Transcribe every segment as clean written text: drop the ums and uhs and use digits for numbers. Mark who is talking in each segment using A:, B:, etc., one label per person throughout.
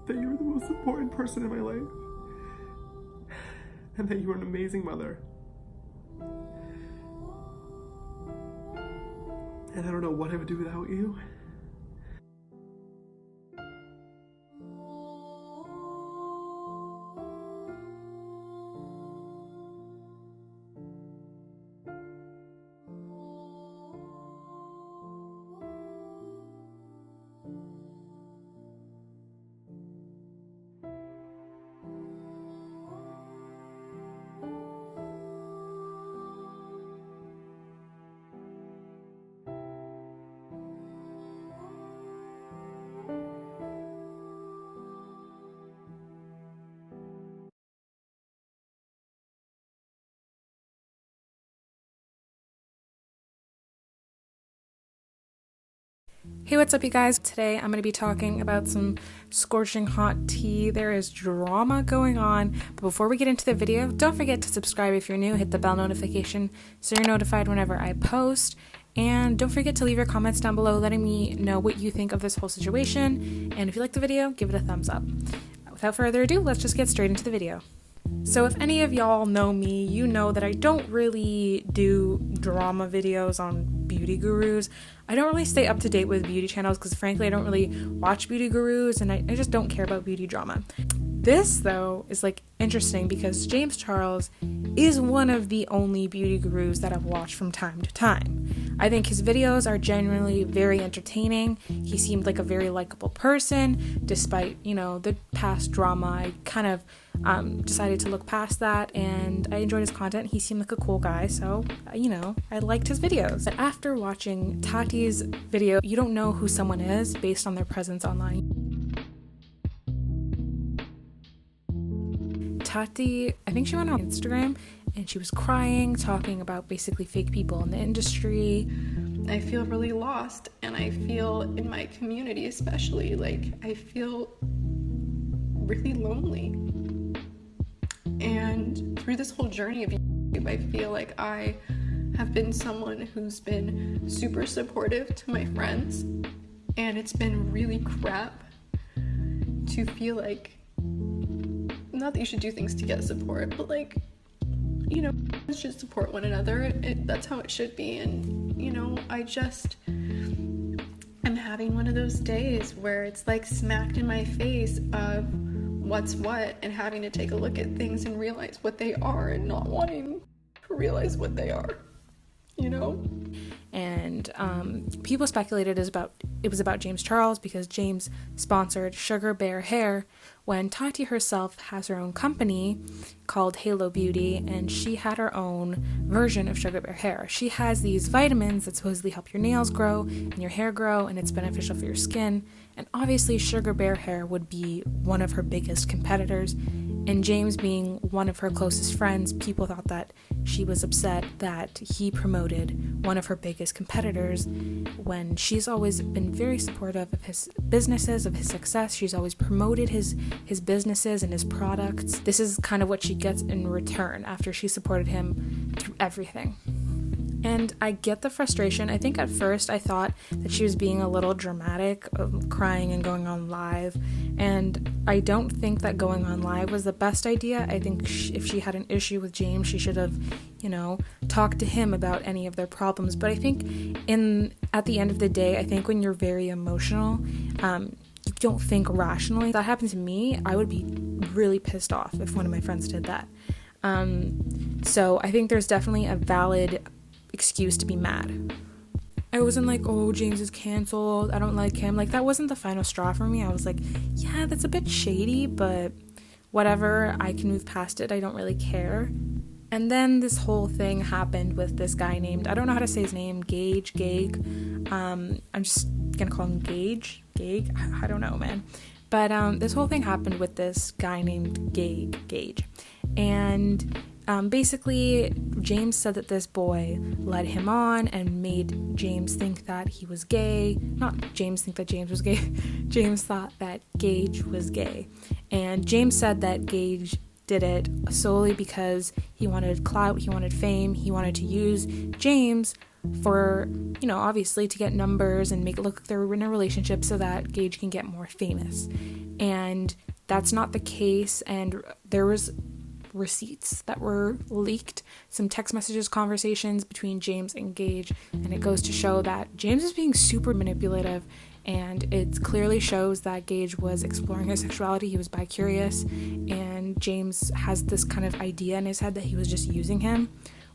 A: that you were the most important person in my life, and that you were an amazing mother. And I don't know what I would do without you.
B: Hey, what's up, you guys? Today I'm going to be talking about some scorching hot tea. There is drama going on, but before we get into the video, don't forget to subscribe if you're new, hit the bell notification so you're notified whenever I post, and don't forget to leave your comments down below letting me know what you think of this whole situation, and if you like the video, give it a thumbs up. Without further ado, let's just get straight into the video. So if any of y'all know me, you know that I don't really do drama videos on beauty gurus. I don't really stay up to date with beauty channels because frankly I don't really watch beauty gurus and I just don't care about beauty drama. This though is like interesting because James Charles is one of the only beauty gurus that I've watched from time to time. I think his videos are genuinely very entertaining. He seemed like a very likable person despite, the past drama. I kind of decided to look past that and I enjoyed his content. He seemed like a cool guy, so I liked his videos. But after watching Tati's video, you don't know who someone is based on their presence online. Tati, I think she went on Instagram and she was crying, talking about basically fake people in the industry.
C: I feel really lost, and I feel in my community especially, I feel really lonely. And through this whole journey of YouTube, I feel like I have been someone who's been super supportive to my friends, and it's been really crap to feel like, not that you should do things to get support, but should support one another. That's how it should be. And I just am having one of those days where it's like smacked in my face of what's what, and having to take a look at things and realize what they are and not wanting to realize what they are,
B: And people speculated it was about James Charles because James sponsored Sugar Bear Hair when Tati herself has her own company called Halo Beauty, and she had her own version of Sugar Bear Hair. She has these vitamins that supposedly help your nails grow and your hair grow, and it's beneficial for your skin. And obviously Sugar Bear Hair would be one of her biggest competitors, and James being one of her closest friends, people thought that she was upset that he promoted one of her biggest competitors when she's always been very supportive of his businesses, of his success. She's always promoted his businesses and his products. This is kind of what she gets in return after she supported him through everything. And I get the frustration. I think at first I thought that she was being a little dramatic, crying and going on live. And I don't think that going on live was the best idea. I think if she had an issue with James, she should have, talked to him about any of their problems. But I think at the end of the day, I think when you're very emotional, you don't think rationally. If that happened to me, I would be really pissed off if one of my friends did that. So I think there's definitely a valid excuse to be mad. I wasn't like, oh, James is canceled, I don't like him. That wasn't the final straw for me. I was like, yeah, that's a bit shady, but whatever, I can move past it. I don't really care. And then this whole thing happened with this guy named, I don't know how to say his name, Gage. I'm just gonna call him Gage. I don't know, man. But this whole thing happened with this guy named Gage. And basically, James said that this boy led him on and made James think that he was gay. Not James think that James was gay. James thought that Gage was gay. And James said that Gage did it solely because he wanted clout, he wanted fame, he wanted to use James for, obviously to get numbers and make it look like they were in a relationship so that Gage can get more famous. and that's not the case. And there was receipts that were leaked, some text messages, conversations between James and Gage, and it goes to show that James is being super manipulative, and it clearly shows that Gage was exploring his sexuality. He was bi-curious, and James has this kind of idea in his head that he was just using him,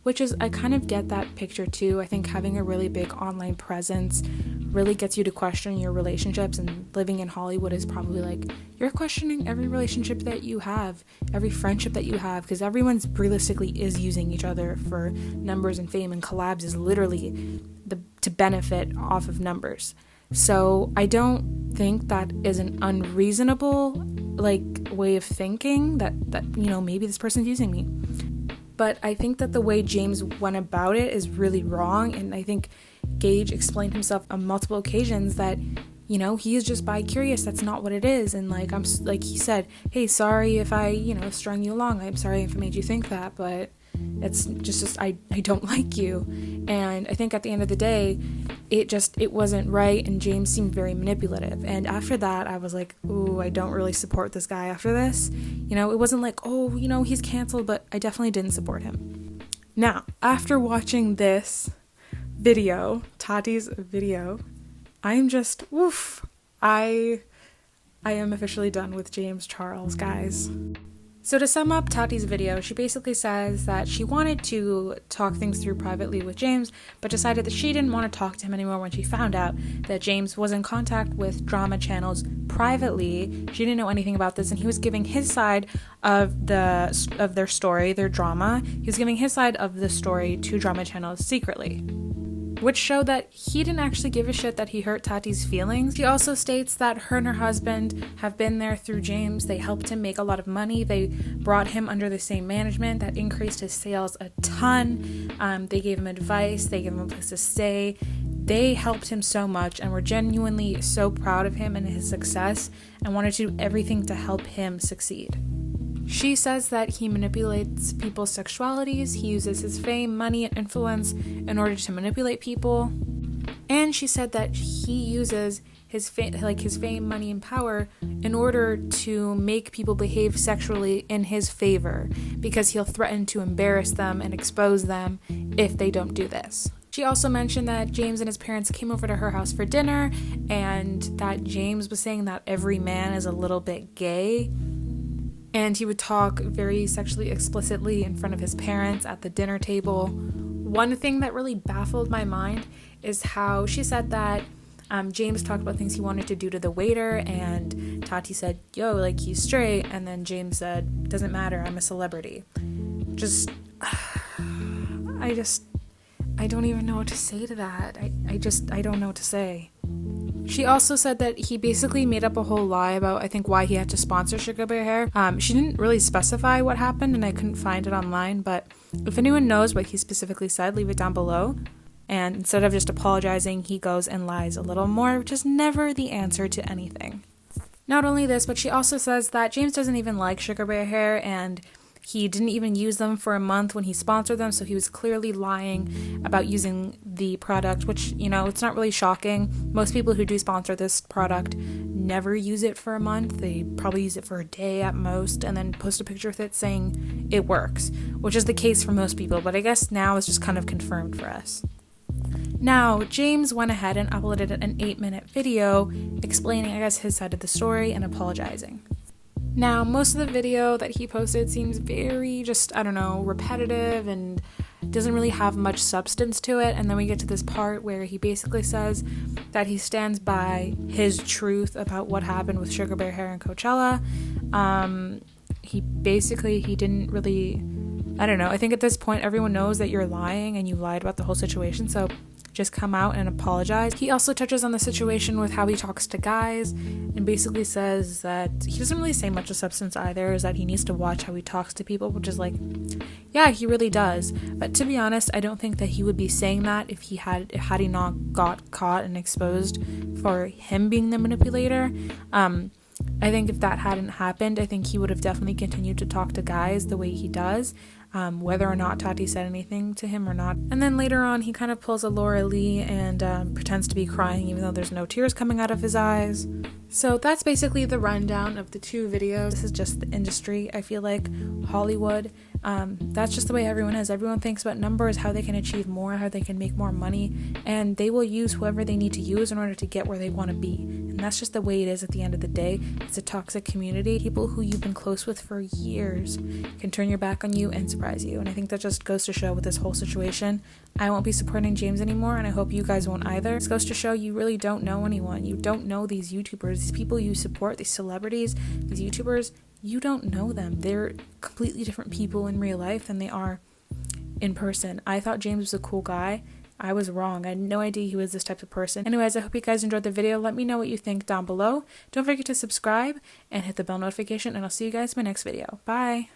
B: which is, I kind of get that picture too. I think having a really big online presence really gets you to question your relationships, and living in Hollywood is probably like, you're questioning every relationship that you have, every friendship that you have, because everyone's realistically is using each other for numbers and fame, and collabs is literally to benefit off of numbers. So I don't think that is an unreasonable way of thinking that maybe this person's using me. But I think that the way James went about it is really wrong, and I think Gage explained himself on multiple occasions that, he is just bi-curious. That's not what it is. And he said, hey, sorry if I, strung you along. I'm sorry if I made you think that, but it's just I don't like you. And I think at the end of the day, it wasn't right, and James seemed very manipulative. And after that, I was like, ooh, I don't really support this guy after this. It wasn't like, oh, he's canceled, but I definitely didn't support him. Now, after watching this video, Tati's video, I'm just, woof, I am officially done with James Charles, guys. So to sum up Tati's video, she basically says that she wanted to talk things through privately with James, but decided that she didn't want to talk to him anymore when she found out that James was in contact with drama channels privately. She didn't know anything about this, and he was giving his side of their story, their drama. He was giving his side of the story to drama channels secretly, which showed that he didn't actually give a shit that he hurt Tati's feelings. She also states that her and her husband have been there through James. They helped him make a lot of money. They brought him under the same management that increased his sales a ton. They gave him advice. They gave him a place to stay. They helped him so much and were genuinely so proud of him and his success, and wanted to do everything to help him succeed. She says that he manipulates people's sexualities, he uses his fame, money, and influence in order to manipulate people. And she said that he uses his fame, money, and power in order to make people behave sexually in his favor, because he'll threaten to embarrass them and expose them if they don't do this. She also mentioned that James and his parents came over to her house for dinner, and that James was saying that every man is a little bit gay. And he would talk very sexually explicitly in front of his parents at the dinner table. One thing that really baffled my mind is how she said that James talked about things he wanted to do to the waiter, and Tati said, yo, he's straight, and then James said, doesn't matter, I'm a celebrity. I don't even know what to say to that. I don't know what to say. She also said that he basically made up a whole lie about, I think, why he had to sponsor Sugar Bear Hair. She didn't really specify what happened, and I couldn't find it online, but if anyone knows what he specifically said, leave it down below. And instead of just apologizing, he goes and lies a little more, which is never the answer to anything. Not only this, but she also says that James doesn't even like Sugar Bear Hair, and he didn't even use them for a month when he sponsored them, so he was clearly lying about using the product, which, it's not really shocking. Most people who do sponsor this product never use it for a month. They probably use it for a day at most, and then post a picture with it saying it works, which is the case for most people, but I guess now it's just kind of confirmed for us. Now, James went ahead and uploaded an 8-minute video explaining, his side of the story and apologizing. Now, most of the video that he posted seems very repetitive and doesn't really have much substance to it. And then we get to this part where he basically says that he stands by his truth about what happened with Sugar Bear Hair and Coachella. He didn't really, I think at this point everyone knows that you're lying and you lied about the whole situation. So just come out and apologize. He also touches on the situation with how he talks to guys and basically says that he doesn't really say much of substance either, is that he needs to watch how he talks to people, which is yeah, he really does. But to be honest, I don't think that he would be saying that if he not got caught and exposed for him being the manipulator. I think if that hadn't happened, I think he would have definitely continued to talk to guys the way he does. whether or not Tati said anything to him or not. And then later on, he kind of pulls a Laura Lee and pretends to be crying even though there's no tears coming out of his eyes. So that's basically the rundown of the 2 videos. This is just the industry, I feel like, Hollywood. That's just the way everyone is. Everyone thinks about numbers, how they can achieve more, how they can make more money, and they will use whoever they need to use in order to get where they want to be. And that's just the way it is at the end of the day. It's a toxic community. People who you've been close with for years can turn your back on you and surprise you. And I think that just goes to show with this whole situation. I won't be supporting James anymore, and I hope you guys won't either. This goes to show you really don't know anyone. You don't know these YouTubers, these people you support, these celebrities, these YouTubers. You don't know them. They're completely different people in real life than they are in person. I thought James was a cool guy. I was wrong. I had no idea he was this type of person. Anyways, I hope you guys enjoyed the video. Let me know what you think down below. Don't forget to subscribe and hit the bell notification, and I'll see you guys in my next video. Bye!